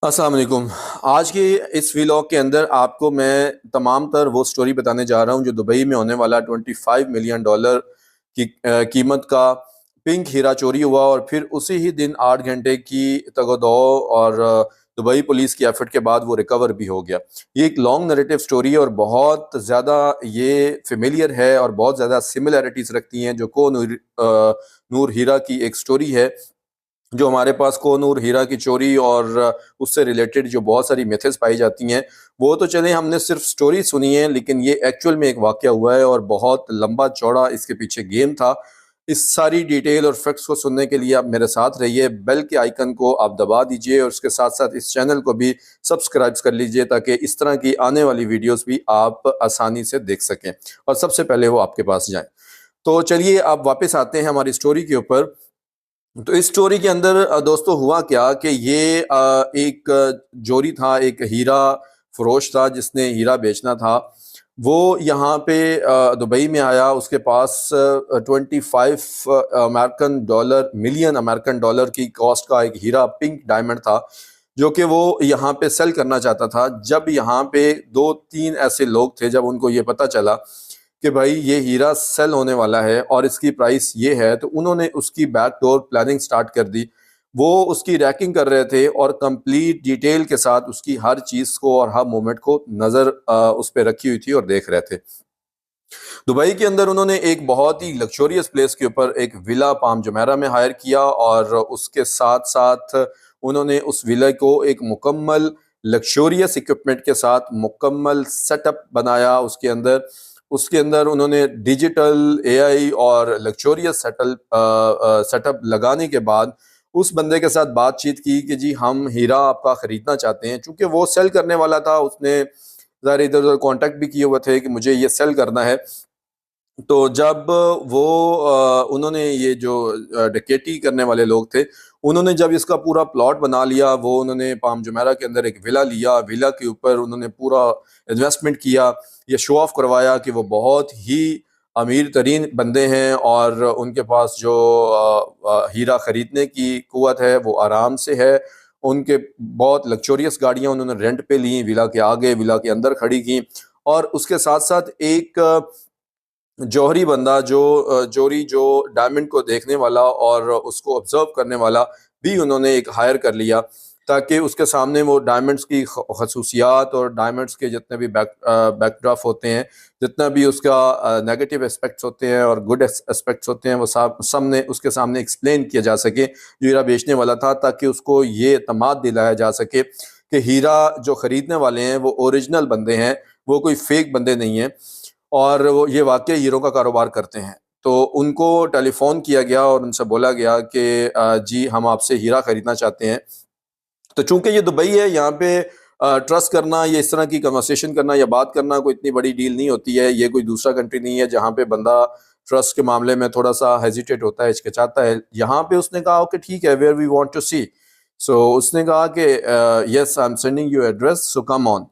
अस्सलाम वालेकुम। आज की इस व्लॉग के अंदर आपको मैं तमाम तर वो स्टोरी बताने जा रहा हूँ जो दुबई में होने वाला $25 मिलियन की कीमत का पिंक हीरा चोरी हुआ और फिर उसी ही दिन 8 घंटे की तगदो और दुबई पुलिस की एफर्ट के बाद वो रिकवर भी हो गया। ये एक लॉन्ग नरेटिव स्टोरी है और बहुत ज़्यादा ये फेमिलियर है और बहुत ज़्यादा सिमिलैरिटीज़ रखती हैं जो नूर हीरा की एक स्टोरी है, जो हमारे पास कोह-नूर हीरा की चोरी और उससे रिलेटेड जो बहुत सारी मिथ्स पाई जाती हैं, वो तो चलें हमने सिर्फ स्टोरी सुनी है, लेकिन ये एक्चुअल में एक वाक़या हुआ है और बहुत लंबा-चौड़ा इसके पीछे गेम था। इस सारी डिटेल और फैक्ट्स को सुनने के लिए आप मेरे साथ रहिए, बेल के आइकन को आप दबा दीजिए और उसके साथ-साथ इस चैनल को भी सब्सक्राइब कर लीजिए ताकि इस तरह की आने वाली वीडियोज़ भी आप आसानी से देख सकें और सबसे पहले वो आपके पास जाएँ। तो चलिए अब वापस आते हैं हमारी स्टोरी के ऊपर। तो इस स्टोरी के अंदर दोस्तों हुआ क्या कि ये एक जोरी था, एक हीरा फरोश था जिसने हीरा बेचना था। वो यहाँ पे दुबई में आया, उसके पास 25 मिलियन अमेरिकन डॉलर की कॉस्ट का एक हीरा पिंक डायमंड था, जो कि वो यहाँ पे सेल करना चाहता था। जब यहाँ पे 2-3 ऐसे लोग थे, जब उनको ये पता चला कि भाई ये हीरा सेल होने वाला है और इसकी प्राइस ये है, तो उन्होंने उसकी बैकडोर प्लानिंग स्टार्ट कर दी। वो उसकी रैकिंग कर रहे थे और कंप्लीट डिटेल के साथ उसकी हर चीज़ को और हर मोमेंट को नज़र उस पे रखी हुई थी और देख रहे थे। दुबई के अंदर उन्होंने एक बहुत ही लग्ज़रियस प्लेस के ऊपर एक विला पाम जुमेरा में हायर किया और उसके साथ-साथ उन्होंने उस विला को एक मुकम्मल लग्ज़रियस इक्विपमेंट के साथ मुकम्मल सेटअप बनाया उसके अंदर उन्होंने डिजिटल एआई और लग्ज़रियस सेटअप लगाने के बाद उस बंदे के साथ बातचीत की कि जी हम हीरा आपका ख़रीदना चाहते हैं। चूँकि वो सेल करने वाला था, उसने ज़ाहिर इधर-उधर कॉन्टैक्ट भी किए हुए थे कि मुझे ये सेल करना है। तो जब वो उन्होंने ये जो डकैती करने वाले लोग थे, उन्होंने जब इसका पूरा प्लॉट बना लिया, वो उन्होंने पाम जुमेरा के अंदर एक विला लिया, विला के ऊपर उन्होंने पूरा इन्वेस्टमेंट किया, ये शो ऑफ करवाया कि वो बहुत ही अमीर तरीन बंदे हैं और उनके पास जो हीरा खरीदने की कुव्वत है, वो आराम से है। उनके बहुत लग्ज़रियस गाड़ियाँ उन्होंने रेंट पे ली, विला के आगे, विला के अंदर खड़ी की और उसके साथ-साथ एक जौहरी बंदा जोरी जो डायमंड को देखने वाला और उसको ऑब्जर्व करने वाला भी उन्होंने एक हायर कर लिया, ताकि उसके सामने वो डायमंड्स की खसूसियात और डायमंड्स के जितने भी बैकड्राफ होते हैं, जितना भी उसका नेगेटिव एस्पेक्ट्स होते हैं और गुड एस्पेक्ट्स होते हैं, वो सामने उसके सामने एक्सप्लेन किया जा सके जो हीरा बेचने वाला था, ताकि उसको ये एतमाद दिलाया जा सके कि हीरा जो ख़रीदने वाले हैं वो ओरिजिनल बंदे हैं, वो कोई फेक बंदे नहीं हैं और वो ये वाक़ई हीरो का कारोबार करते हैं। तो उनको टेलीफ़ोन किया गया और उनसे बोला गया कि जी हम आपसे हीरा ख़रीदना चाहते हैं। तो चूँकि ये दुबई है, यहाँ पे ट्रस्ट करना, ये इस तरह की कन्वर्सेशन करना या बात करना कोई इतनी बड़ी डील नहीं होती है। ये कोई दूसरा कंट्री नहीं है जहाँ पे बंदा ट्रस्ट के मामले में थोड़ा-सा हेजिटेट होता है, हिचकिचाता है। यहाँ पे उसने कहा ओके ठीक है, वेयर वी वांट टू सी। सो उसने कहा कि yes I am sending you address so come on.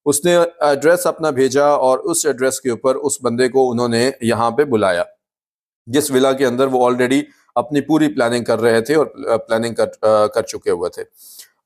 उसने एड्रेस अपना भेजा और उस एड्रेस के ऊपर उस बंदे को उन्होंने यहाँ पे बुलाया, जिस विला के अंदर वो ऑलरेडी अपनी पूरी प्लानिंग कर रहे थे और प्लानिंग कर चुके हुए थे।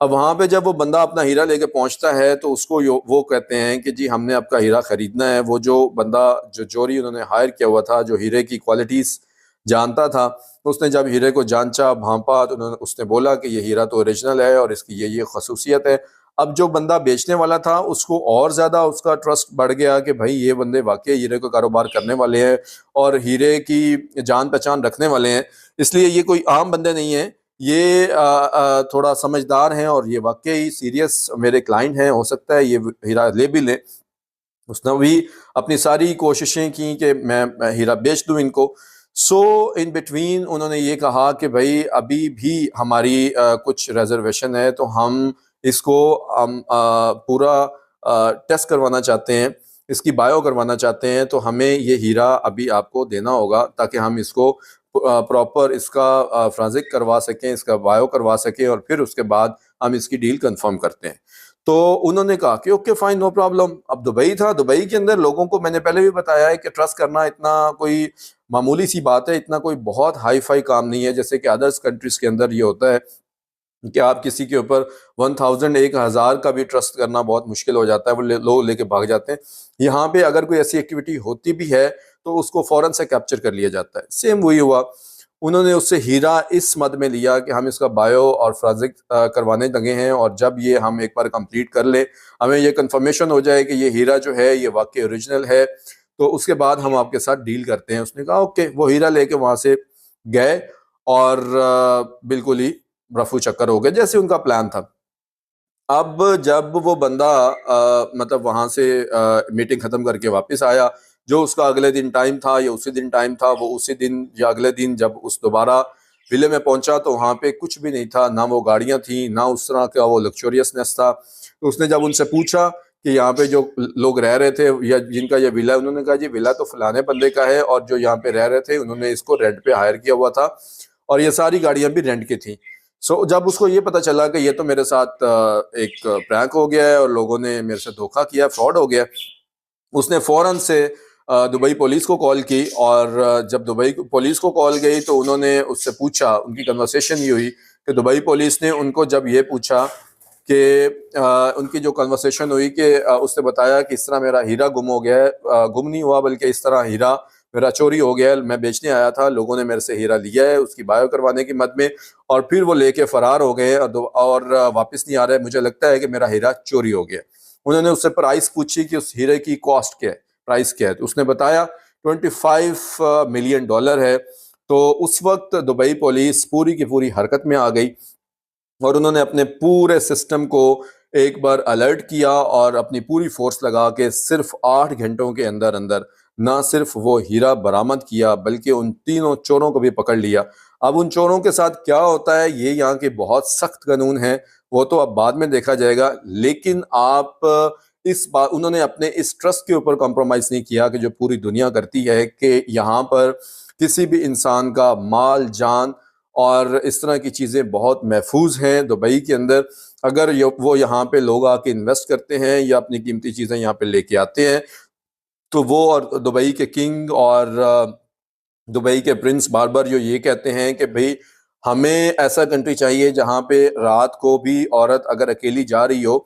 अब वहाँ पे जब वो बंदा अपना हीरा लेके पहुँचता है तो उसको वो कहते हैं कि जी हमने आपका हीरा ख़रीदना है। वो जो बंदा जो जोरी उन्होंने हायर किया हुआ था, जो हीरे की क्वालिटीज़ जानता था, उसने जब हीरे को जाँचा, भाँपा तो उसने बोला कि ये हीरा तो ओरिजिनल है और इसकी ये ख़ुसूसियत है। अब जो बंदा बेचने वाला था उसको और ज़्यादा उसका ट्रस्ट बढ़ गया कि भाई ये बंदे वाक़ई हीरे का कारोबार करने वाले हैं और हीरे की जान-पहचान रखने वाले हैं। इसलिए ये कोई आम बंदे नहीं हैं, ये थोड़ा समझदार हैं और ये वाक़ई सीरियस मेरे क्लाइंट हैं, हो सकता है ये हीरा ले भी लें। उसने भी अपनी सारी कोशिशें की कि मैं हीरा बेच दूँ इनको। सो इन बिटवीन उन्होंने ये कहा कि भई अभी भी हमारी कुछ रिज़र्वेशन है, तो हम इसको पूरा टेस्ट करवाना चाहते हैं, इसकी बायो करवाना चाहते हैं, तो हमें ये हीरा अभी आपको देना होगा ताकि हम इसको प्रॉपर इसका फोरेंसिक करवा सकें, इसका बायो करवा सकें और फिर उसके बाद हम इसकी डील कन्फर्म करते हैं। तो उन्होंने कहा कि ओके फाइन नो प्रॉब्लम। अब दुबई था, दुबई के अंदर लोगों को मैंने पहले भी बताया है कि ट्रस्ट करना इतना कोई मामूली सी बात है, इतना कोई बहुत हाई-फाई काम नहीं है, जैसे कि अदर्स कंट्रीज़ के अंदर ये होता है कि आप किसी के ऊपर 1000 का भी ट्रस्ट करना बहुत मुश्किल हो जाता है, वो लोग लेके भाग जाते हैं। यहाँ पे अगर कोई ऐसी एक्टिविटी होती भी है तो उसको फौरन से कैप्चर कर लिया जाता है। सेम वही हुआ, उन्होंने उससे हीरा इस मद में लिया कि हम इसका बायो और फोरेंसिक करवाने लगे हैं, और जब ये हम एक बार कंप्लीट कर ले, हमें ये कंफर्मेशन हो जाए कि ये हीरा जो है ये वाकई ओरिजिनल है, तो उसके बाद हम आपके साथ डील करते हैं। उसने कहा ओके। वो हीरा लेके वहां से गए और बिल्कुल ही रफू चक्कर हो गए जैसे उनका प्लान था। अब जब वो बंदा मतलब वहां से मीटिंग खत्म करके वापस आया, जो उसका अगले दिन टाइम था या उसी दिन टाइम था, वो उसी दिन या अगले दिन जब उस दोबारा विले में पहुंचा तो वहां पे कुछ भी नहीं था, ना वो गाड़ियां थी, ना उस तरह का वो लग्जरियसनेस था। तो उसने जब उनसे पूछा कि यहाँ पे जो लोग रह रहे थे या जिनका ये विला है, उन्होंने कहा जी विला तो फलाने बंदे का है, और जो यहाँ पे रह रहे थे उन्होंने इसको रेंट पे हायर किया हुआ था, और ये सारी गाड़ियां भी रेंट की थी। जब उसको ये पता चला कि ये तो मेरे साथ एक प्रैंक हो गया है और लोगों ने मेरे से धोखा किया, फ्रॉड हो गया, उसने फौरन से दुबई पुलिस को कॉल की। और जब दुबई पुलिस को कॉल गई तो उन्होंने उससे पूछा, उनकी कन्वर्सेशन ये हुई कि दुबई पुलिस ने उनको जब ये पूछा कि उनकी जो कन्वर्सेशन हुई कि उसने बताया कि इस तरह मेरा हीरा गुम हो गया है, गुम नहीं हुआ बल्कि इस तरह हीरा मेरा चोरी हो गया है, मैं बेचने आया था, लोगों ने मेरे से हीरा लिया है उसकी बायो करवाने की मद में, और फिर वो लेके फरार हो गए और वापस नहीं आ रहे, मुझे लगता है कि मेरा हीरा चोरी हो गया। उन्होंने उससे प्राइस पूछी कि उस हीरे की कॉस्ट क्या है, प्राइस क्या है, तो उसने बताया 25 मिलियन डॉलर है। तो उस वक्त दुबई पुलिस पूरी की पूरी हरकत में आ गई और उन्होंने अपने पूरे सिस्टम को एक बार अलर्ट किया और अपनी पूरी फोर्स लगा के सिर्फ 8 घंटों के अंदर अंदर ना सिर्फ वो हीरा बरामद किया बल्कि उन तीनों चोरों को भी पकड़ लिया। अब उन चोरों के साथ क्या होता है, ये यहाँ के बहुत सख्त कानून है, वो तो अब बाद में देखा जाएगा। लेकिन आप इस बात, उन्होंने अपने इस ट्रस्ट के ऊपर कॉम्प्रोमाइज नहीं किया कि जो पूरी दुनिया करती है कि यहाँ पर किसी भी इंसान का माल जान और इस तरह की चीज़ें बहुत महफूज हैं दुबई के अंदर। अगर वो यहाँ पे लोग आके इन्वेस्ट करते हैं या अपनी कीमती चीज़ें यहाँ पे लेके आते हैं, तो वो और दुबई के किंग और दुबई के प्रिंस बार बार जो ये कहते हैं कि भाई हमें ऐसा कंट्री चाहिए जहाँ पे रात को भी औरत अगर अकेली जा रही हो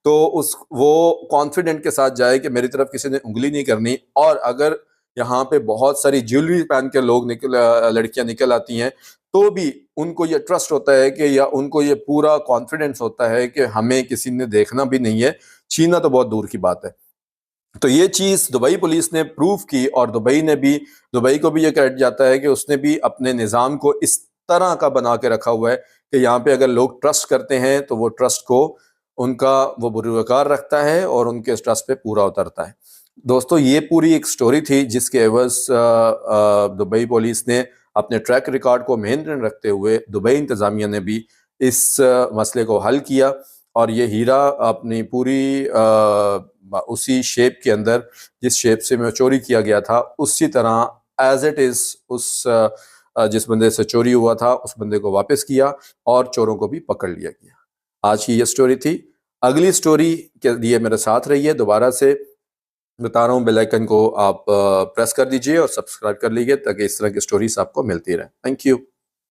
तो उस वो कॉन्फिडेंट के साथ जाए कि मेरी तरफ किसी ने उंगली नहीं करनी। और अगर यहाँ पे बहुत सारी ज्वेलरी पहन के लोग लड़कियां निकल आती हैं तो भी उनको ये ट्रस्ट होता है कि, या उनको ये पूरा कॉन्फिडेंस होता है कि हमें किसी ने देखना भी नहीं है, छीना तो बहुत दूर की बात है। तो ये चीज़ दुबई पुलिस ने प्रूव की और दुबई को भी ये कहा जाता है कि उसने भी अपने निज़ाम को इस तरह का बना के रखा हुआ है कि यहाँ पे अगर लोग ट्रस्ट करते हैं तो वो ट्रस्ट को उनका वो बुरुकार रखता है और उनके ट्रस्ट पे पूरा उतरता है। दोस्तों, ये पूरी एक स्टोरी थी जिसके एवज दुबई पुलिस ने अपने ट्रैक रिकॉर्ड को मेंटेन रखते हुए दुबई इंतज़ामिया ने भी इस मसले को हल किया और ये हीरा अपनी पूरी उसी शेप के अंदर जिस शेप से में चोरी किया गया था उसी तरह एज इट इज़ उस जिस बंदे से चोरी हुआ था उस बंदे को वापस किया और चोरों को भी पकड़ लिया गया। आज की ये स्टोरी थी। अगली स्टोरी के लिए मेरे साथ रहिए। दोबारा से बता रहा हूँ, बेल आइकन को आप प्रेस कर दीजिए और सब्सक्राइब कर लीजिए ताकि इस तरह की स्टोरीज आपको मिलती रहे। Thank you.